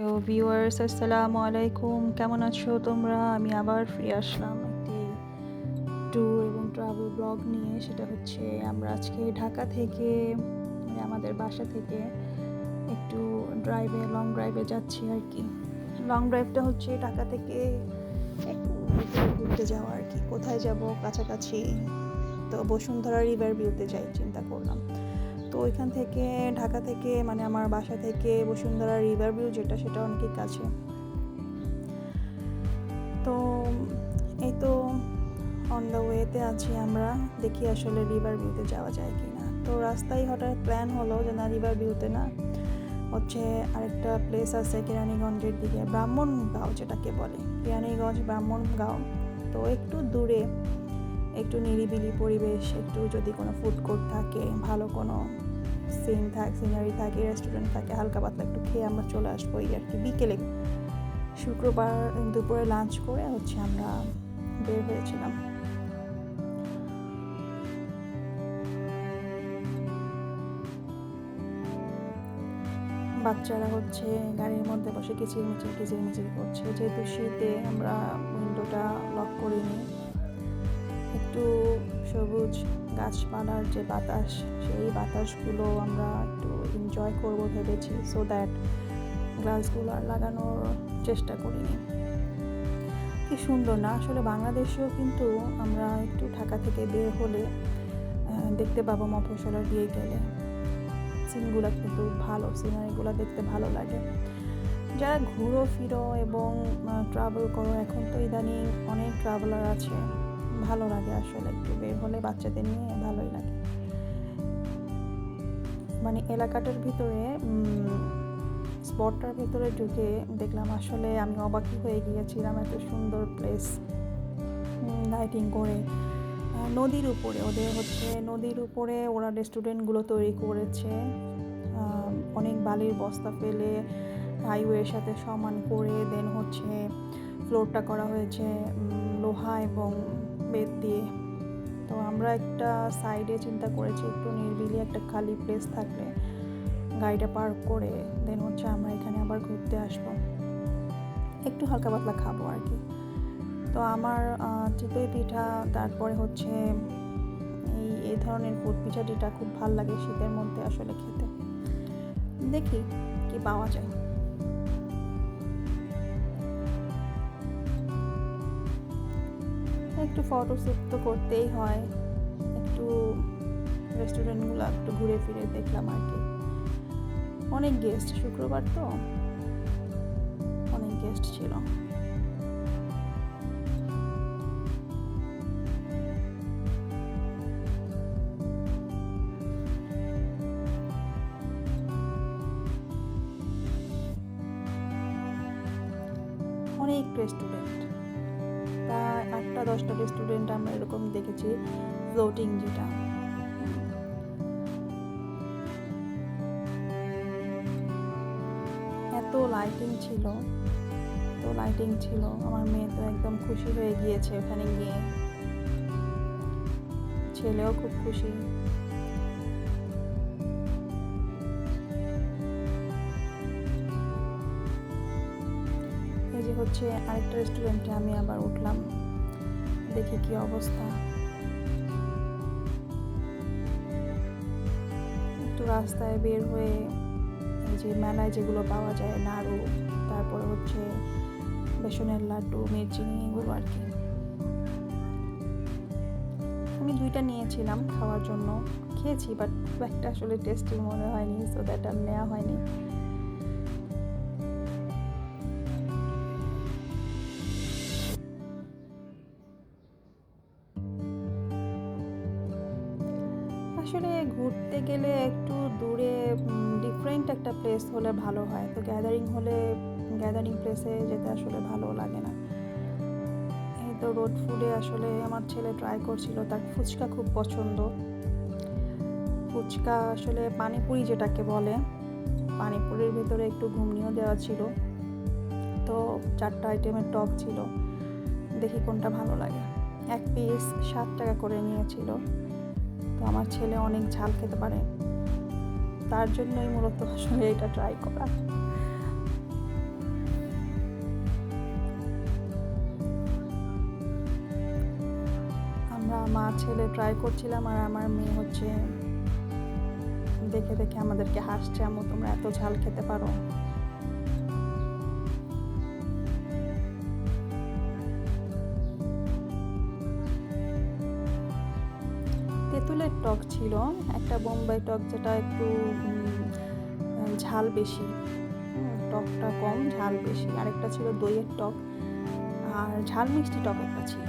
Hello viewers, আসসালামু আলাইকুম। কেমন আছো তোমরা? আমি আবার ফিরে আসলাম একটি ট্যুর এবং ট্রাভেল ব্লগ নিয়ে। সেটা হচ্ছে আমরা আজকে ঢাকা থেকে আমাদের বাসা থেকে একটু লং ড্রাইভে যাচ্ছি আর কি। লং ড্রাইভটা হচ্ছে ঢাকা থেকে একটু ভিতরে ঘুরতে যাওয়া আর কি। কোথায় যাব? কাছাকাছি তো বসুন্ধরা রিভার ভিউতে যাই চিন্তা করলাম। তো ওইখান থেকে ঢাকা থেকে আমার বাসা থেকে বসুন্ধরা রিভার ভিউ যেটা সেটা অনেকই কাছে। তো এই তো অন দ্য ওয়েতে আছি আমরা, দেখি আসলে রিভার ভিউতে যাওয়া যায় কি না। তো রাস্তায় হঠাৎ প্ল্যান হলো যে না, রিভার ভিউতে না, হচ্ছে আরেকটা প্লেস আছে কেরানীগঞ্জের দিকে, ব্রাহ্মণগাঁও যেটাকে বলে, কেরানীগঞ্জ ব্রাহ্মণগাঁও। তো একটু দূরে, একটু নিরিবিলি পরিবেশ, একটু যদি কোনো ফুড কোর্ট থাকে, ভালো কোনো সিনারি থাকে, রেস্টুরেন্ট থাকে, হালকা পাতলা একটু খেয়ে আমরা চলে আসবো এই আর কি। বিকেলে শুক্রবার দুপুরে লাঞ্চ করে হচ্ছে আমরা বের হয়েছিলাম। বাচ্চারা হচ্ছে গাড়ির মধ্যে বসে কিচিরমিচির করছে। যেহেতু শীতে আমরা উইন্ডোটা লক করিনি, একটু সবুজ গাছপালার যে বাতাস, সেই বাতাসগুলো আমরা একটু এনজয় করবো ভেবেছি। সো দ্যাট গ্লাসগুলো আর লাগানোর চেষ্টা করিনি। কি সুন্দর না আসলে, বাংলাদেশেও কিন্তু আমরা একটু ঢাকা থেকে বের হলে দেখতে পাবো মফস্বল দিয়ে গেলে সিনগুলো কিন্তু ভালো, সিনারিগুলো দেখতে ভালো লাগে। যারা ঘুরো ফিরো এবং ট্রাভেল করো, এখন তো ইদানিং অনেক ট্রাভেলার আছে, ভালো লাগে আসলে একটু বের হলে বাচ্চাদের নিয়ে ভালোই লাগে। এলাকাটার ভিতরে স্পটটার ভিতরে ঢুকে দেখলাম, আসলে আমি অবাকই হয়ে গিয়েছিলাম, এত সুন্দর প্লেস, লাইটিং করে নদীর উপরে ওরা রেস্টুরেন্টগুলো তৈরি করেছে। অনেক বালির বস্তা ফেলে হাইওয়ের সাথে সমান করে দেন হচ্ছে ফ্লোরটা করা হয়েছে লোহা এবং বেত দিয়ে। তো আমরা একটা সাইডে চিন্তা করেছি একটু নিরিবিলি একটা খালি প্লেস থাকলে গাড়িটা পার্ক করে দেন হচ্ছে আমরা এখানে আবার ঘুরতে আসবো, একটু হালকা পাতলা খাবো আর কি। তো আমার চিতই পিঠা, তারপরে হচ্ছে এই ধরনের ফুড পিঠাটিটা খুব ভাল লাগে শীতের মধ্যে আসলে খেতে। দেখি কি পাওয়া যায়। একটু ফটোশ্যুট তো করতেই হয়, একটু রেস্টুরেন্টগুলো একটু ঘুরে ফিরে দেখলাম আর কি। অনেক গেস্ট, শুক্রবার তো অনেক গেস্ট ছিল। অনেক রেস্টুরেন্ট, প্রায় 8-10টা রেস্টুরেন্ট আমরা এরকম দেখেছি, ফ্লোটিং যেটা। এত লাইটিং ছিল, আমার মেয়ে তো একদম খুশি হয়ে গিয়েছে ওখানে গিয়ে, ছেলেও খুব খুশি। এই যে হচ্ছে আরেকটা রেস্টুরেন্টে আমি আবার উঠলাম, দেখি কি অবস্থা। একটু রাস্তায় বের হয়ে এই যে মেলায় যেগুলো পাওয়া যায়, নাড়ু, তারপরে হচ্ছে বেসনের লাড্ডু, মিরচিনি, এগুলো আর কি। আমি 2টা নিয়েছিলাম খাওয়ার জন্য, খেয়েছি, বাট খুব একটা আসলে টেস্টি মনে হয়নি, সো দ্যাট আর নেওয়া হয়নি। আসলে ঘুরতে গেলে একটু দূরে ডিফারেন্ট একটা প্লেস হলে ভালো হয়। তো গ্যাদারিং প্লেসে যেতে আসলে ভালো লাগে না। এই তো রোড ফুডে আসলে আমার ছেলে ট্রাই করছিল, তার ফুচকা খুব পছন্দ। ফুচকা আসলে পানিপুরি যেটাকে বলে, পানিপুরির ভেতরে একটু ঘুগনিও দেওয়া ছিল। তো 4টা আইটেমের টক ছিল, দেখি কোনটা ভালো লাগে। এক পিস 7 টাকা করে নিয়েছিল। তো আমার ছেলে অনেক ঝাল খেতে পারে, তার জন্যই মূলত আসলে এটা ট্রাই করা। মা ছেলে ট্রাই করছিলাম, আর আমার মেয়ে হচ্ছে দেখে দেখে আমাদেরকে হাসছে, আম্মু তোমরা এত ঝাল খেতে পারো। তেঁতুলের টক ছিল, একটা বোম্বাই টক যেটা একটু ঝাল বেশি, টকটা কম ঝাল বেশি, আরেকটা ছিল দইয়ের টক, আর ঝাল মিষ্টি টক একটা ছিল।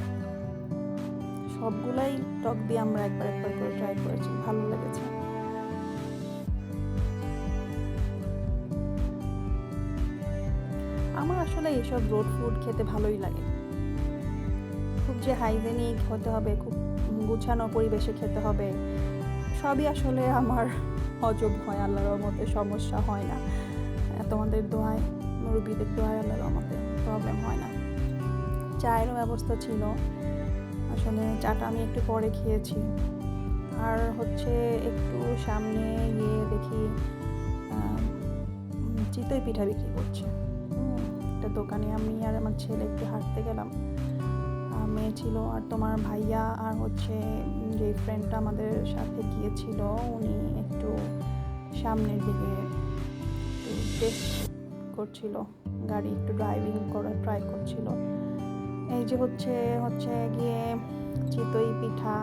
সবগুলাই টক দিয়ে আমরা একবার একবার করে ট্রাই করেছি, ভালো লেগেছে। আমার আসলে এইসব রোড ফুড খেতে ভালোই লাগে। খুব যে হাইজেনিক হতে হবে, খুব গুছানো পরিবেশে খেতে হবে, সবই আসলে আমার হজম হয়, আল্লাহর রহমতে সমস্যা হয় না। তোমাদের দোয়ায়, মুরব্বীদের দোয়ায় আল্লাহর রহমতে প্রবলেম হয় না। চায়েরও ব্যবস্থা ছিল, আসলে চাটা আমি একটু পরে খেয়েছি। আর হচ্ছে একটু সামনে গিয়ে দেখি চিতই পিঠা বিক্রি করছে একটা দোকানে। আমি আর আমার ছেলে একটু হাঁটতে গেলাম, মেয়ে ছিল আর তোমার ভাইয়া আর হচ্ছে যে ফ্রেন্ডটা আমাদের সাথে গিয়েছিল উনি একটু সামনের দিকে একটু টেস্ট করছিল, গাড়ি একটু ড্রাইভিং করার ট্রাই করছিল। এই যে হচ্ছে গিয়ে চিতই পিঠা,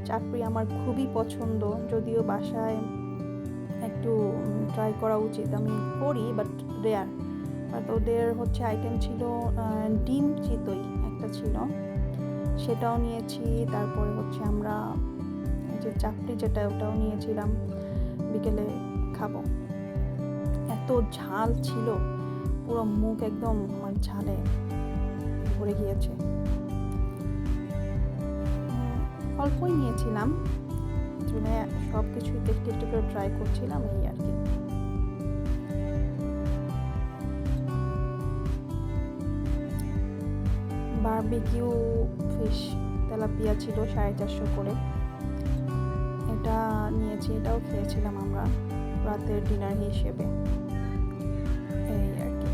চাপড়ি আমার খুবই পছন্দ, যদিও বাসায় একটু ট্রাই করা উচিত, আমি করি বাট রেয়ার। বাট ওদের হচ্ছে আইটেম ছিল ডিম চিতই একটা ছিল, সেটাও নিয়েছি। তারপরে হচ্ছে আমরা যে চাপড়ি যেটা ওটাও নিয়েছিলাম, বিকেলে খাবো। এত ঝাল ছিল, পুরো মুখ একদম আমার ঝালে ভরে গিয়েছে। অল্পই নিয়েছিলাম, মানে সব কিছু একটু একটু করে ট্রাই করছিলাম, এই আর কি। বারবিকিউ ফিশ তেলাপিয়া ছিল 450 করে, এটা নিয়েছি, এটাও খেয়েছিলাম আমরা রাতের ডিনার হিসেবে, এই আর কি।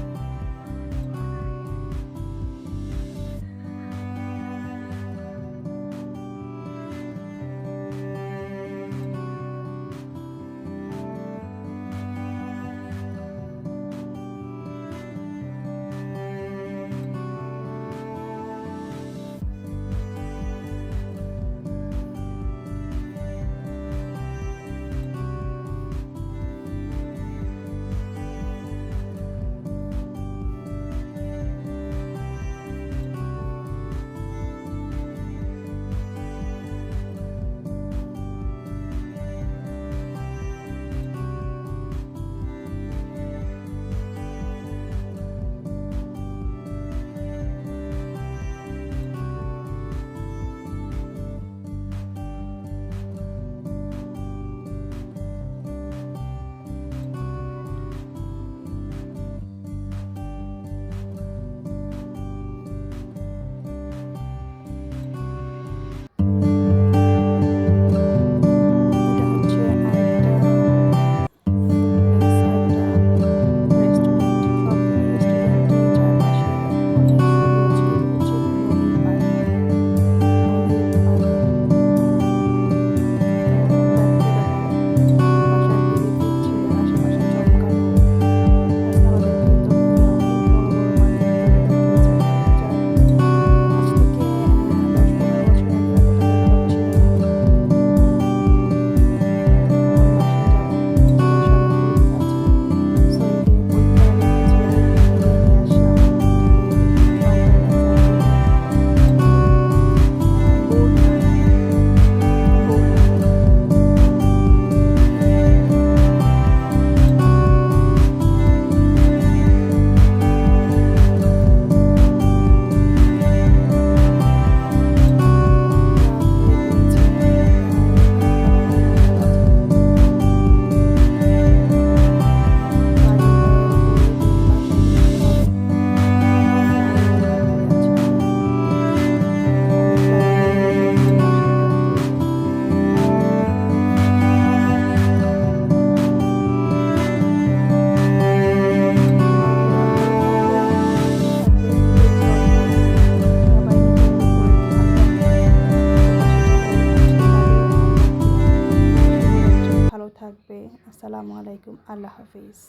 থাকবে। আসসালামু আলাইকুম, আল্লাহ হাফিজ।